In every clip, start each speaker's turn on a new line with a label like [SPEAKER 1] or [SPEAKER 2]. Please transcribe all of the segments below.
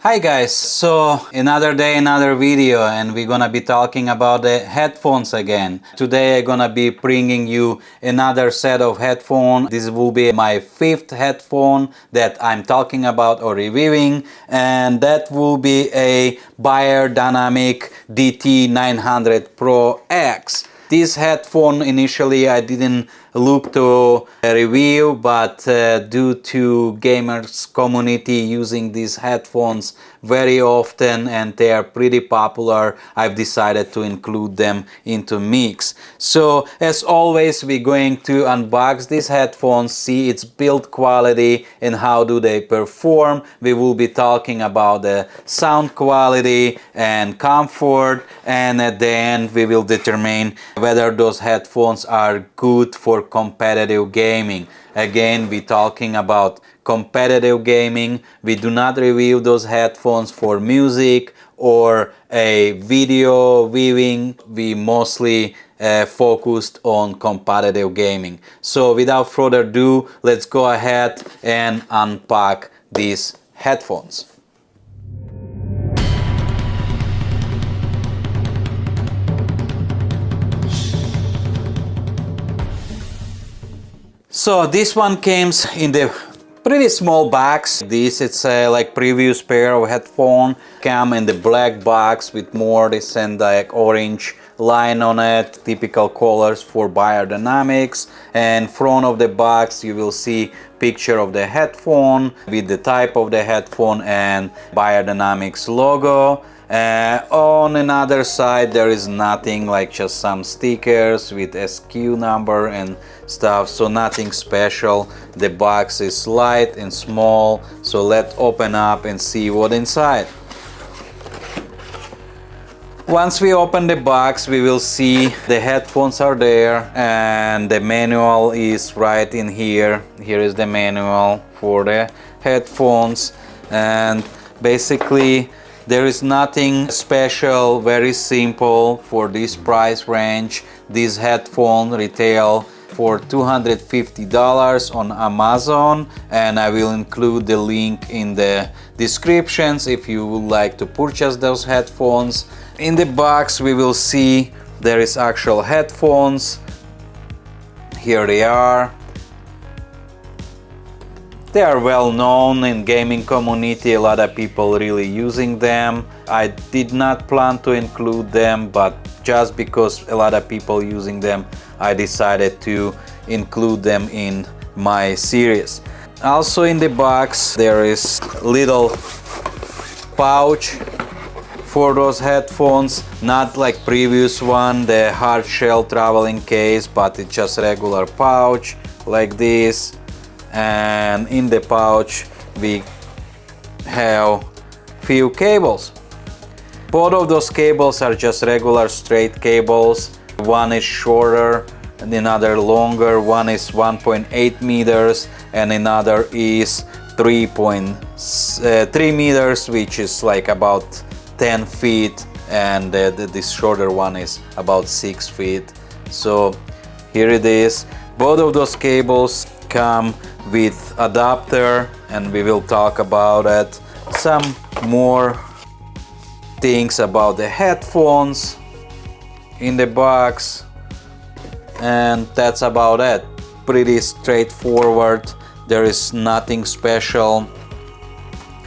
[SPEAKER 1] Hi guys, so another day, another video, and we're gonna be talking about the headphones again. Today I'm gonna be bringing you another set of headphones. This will be my fifth headphone that I'm talking about or reviewing, and that will be a Beyerdynamic DT 900 Pro X. This headphone initially I didn't look to review, but due to gamers community using these headphones very often and they are pretty popular, I've decided to include them into mix. So as always, we're going to unbox these headphones, see its build quality and how do they perform. We will be talking about the sound quality and comfort, and at the end we will determine whether those headphones are good for competitive gaming. Again, we're talking about competitive gaming. We do not review those headphones for music or a video viewing. We mostly focused on competitive gaming. So without further ado, let's go ahead and unpack these headphones. So this one comes in the pretty small box. This it's like previous pair of headphone come in the black box with more this and like orange line on it, typical colors for Beyerdynamics. And front of the box you will see picture of the headphone with the type of the headphone and Beyerdynamics logo. On another side there is nothing, like just some stickers with SKU number and stuff, so nothing special. The box is light and small, so let's open up and see what inside. Once we open the box, we will see the headphones are there and the manual is right in here. Here is the manual for the headphones, and basically there is nothing special, very simple for this price range. This headphone retail for $250 on Amazon, and I will include the link in the descriptions if you would like to purchase those headphones. In the box we will see there is actual headphones. Here they are. They are well known in gaming community, a lot of people really using them. I did not plan to include them, but just because a lot of people using them, I decided to include them in my series. Also in the box there is little pouch for those headphones, not like previous one, the hard shell traveling case, but it's just regular pouch like this. And in the pouch we have few cables. Both of those cables are just regular straight cables. One is shorter and another longer. One is 1.8 meters and another is 3.3 meters, which is like about 10 feet, and this shorter one is about 6 feet. So here it is. Both of those cables come with adapter, and we will talk about it. Some more things about the headphones in the box, and that's about it. Pretty straightforward. There is nothing special,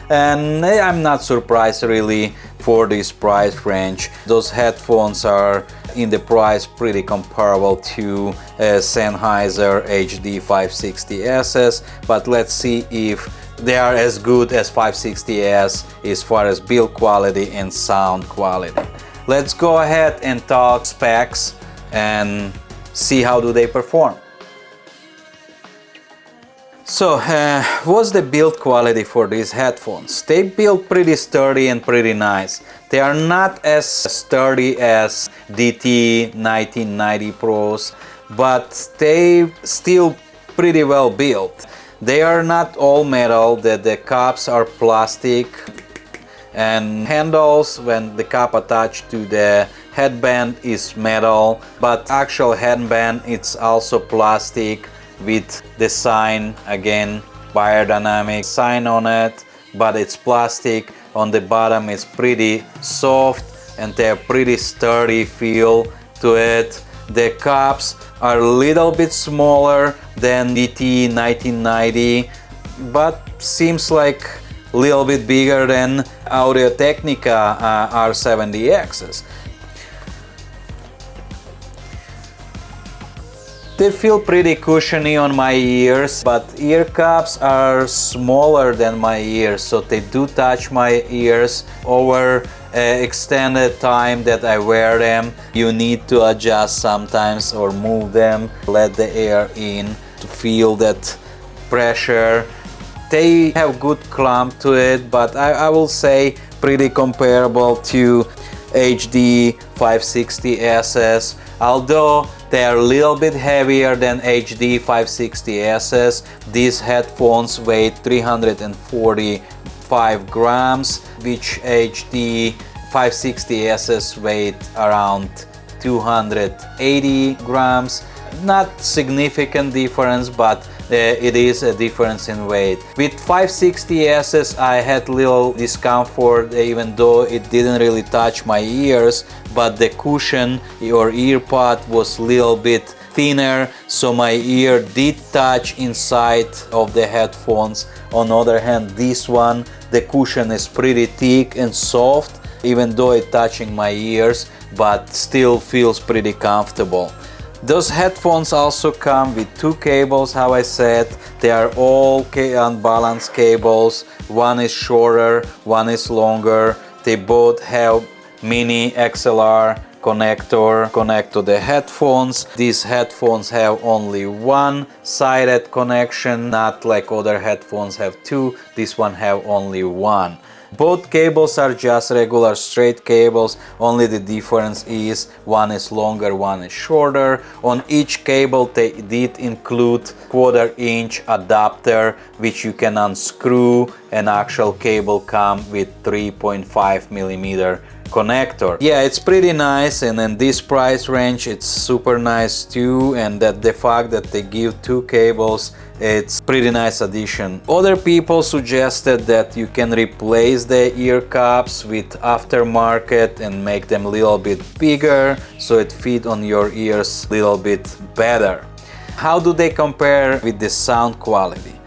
[SPEAKER 1] and I'm not surprised really for this price range. Those headphones are in the price pretty comparable to Sennheiser HD 560s, but let's see if they are as good as 560s as far as build quality and sound quality. Let's go ahead and talk specs and see how do they perform. So what's the build quality for these headphones? They build pretty sturdy and pretty nice. They are not as sturdy as DT 1990 Pros, but they still pretty well built. They are not all metal, the caps are plastic, and handles when the cap attached to the headband is metal, but actual headband it's also plastic with the sign, again Beyerdynamic sign on it, but it's plastic. on the bottom is pretty soft and they have pretty sturdy feel to it. The cups are a little bit smaller than DT 1990, but seems like a little bit bigger than Audio-Technica R70Xs. They feel pretty cushiony on my ears, but ear cups are smaller than my ears, so they do touch my ears over extended time that I wear them. You need to adjust sometimes or move them, let the air in to feel that pressure. They have good clump to it, but I will say pretty comparable to HD 560Ss, although they are a little bit heavier than HD 560Ss. These headphones weigh 345 grams, which HD 560Ss weighed around 280 grams. Not significant difference, but it is a difference in weight. With 560Ss I had little discomfort, even though it didn't really touch my ears, but the cushion or ear pod was a little bit thinner, so my ear did touch inside of the headphones. On the other hand, this one, the cushion is pretty thick and soft, even though it's touching my ears, but still feels pretty comfortable. Those headphones also come with two cables, how I said. They are all unbalanced cables. One is shorter, one is longer. They both have mini XLR connector connect to the headphones. These headphones have only one-sided connection, not like other headphones have two. This one have only one. Both cables are just regular straight cables, only the difference is one is longer, one is shorter. On each cable they did include 1/4-inch adapter, which you can unscrew. An actual cable come with 3.5mm connector. Yeah, it's pretty nice, and in this price range it's super nice too, and that the fact that they give two cables, it's pretty nice addition. Other people suggested that you can replace the ear cups with aftermarket and make them a little bit bigger so it fit on your ears a little bit better. How do they compare with the sound quality?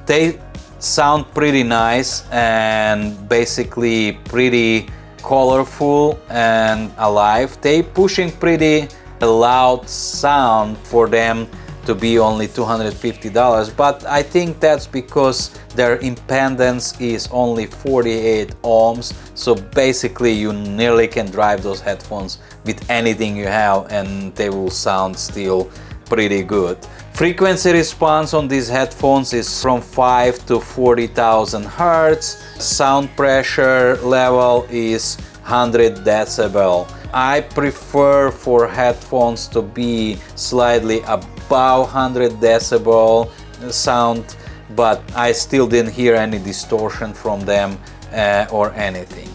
[SPEAKER 1] They sound pretty nice and basically pretty colorful and alive. They pushing pretty loud sound for them to be only $250, but I think that's because their impedance is only 48 ohms, so basically you nearly can drive those headphones with anything you have and they will sound still pretty good. Frequency response on these headphones is from 5 to 40,000 Hertz. Sound pressure level is 100 decibel. I prefer for headphones to be slightly above 100 decibel sound, but I still didn't hear any distortion from them or anything.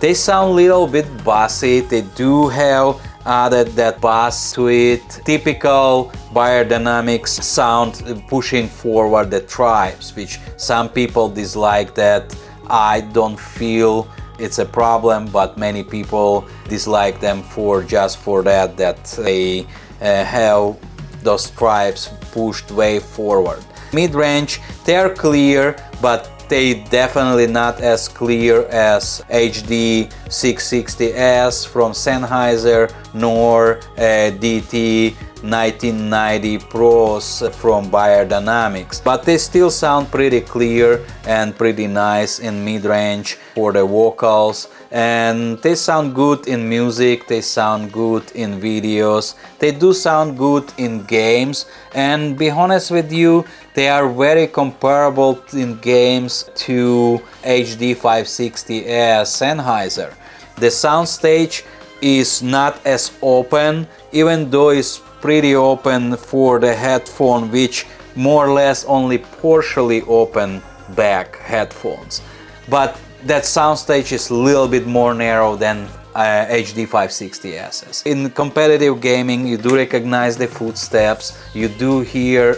[SPEAKER 1] They sound a little bit bassy. They do have added that bass to it. Typical Beyerdynamic sound pushing forward the tribes, which some people dislike that. I don't feel it's a problem, but many people dislike them for just for that they have those tribes pushed way forward. Mid-range, they are clear, but they definitely not as clear as HD 660S from Sennheiser, nor DT 1990 Pros from Beyerdynamics, but they still sound pretty clear and pretty nice in mid-range for the vocals, and they sound good in music, they sound good in videos, they do sound good in games, and be honest with you, they are very comparable in games to HD 560S Sennheiser. The soundstage is not as open, even though it's pretty open for the headphone, which more or less only partially open back headphones. But that soundstage is a little bit more narrow than HD 560s. In competitive gaming, you do recognize the footsteps, you do hear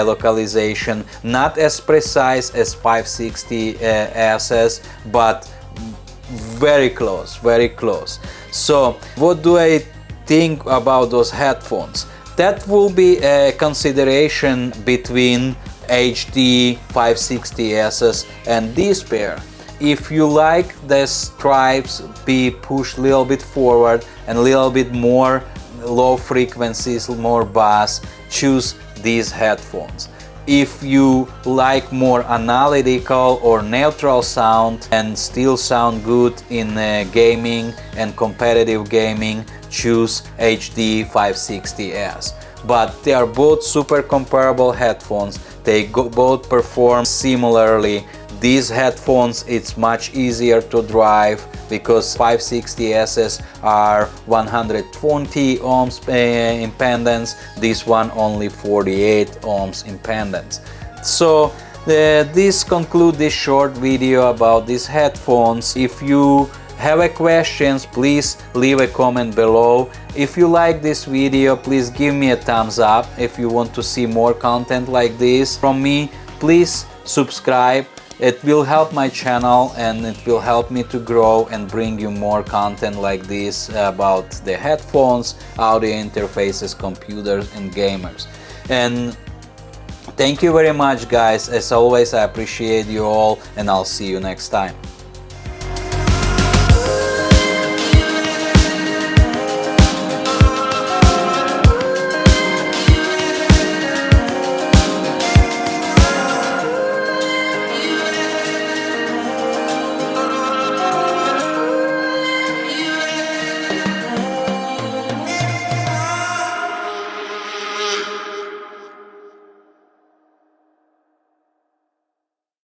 [SPEAKER 1] localization, not as precise as 560s, but very close, very close. So what do I think about those headphones? That will be a consideration between HD 560s and this pair. If you like the stripes be pushed a little bit forward and a little bit more low frequencies, more bass, choose these headphones. If you like more analytical or neutral sound and still sound good in gaming and competitive gaming, choose HD 560s. But they are both super comparable headphones. They both perform similarly. These headphones, it's much easier to drive because 560s are 120 ohms impedance, this one only 48 ohms impedance. So this concludes this short video about these headphones. If you have a questions, please leave a comment below. If you like this video, please give me a thumbs up. If you want to see more content like this from me, please subscribe. It will help my channel and it will help me to grow and bring you more content like this about the headphones, audio interfaces, computers and gamers. And thank you very much guys. As always, I appreciate you all and I'll see you next time.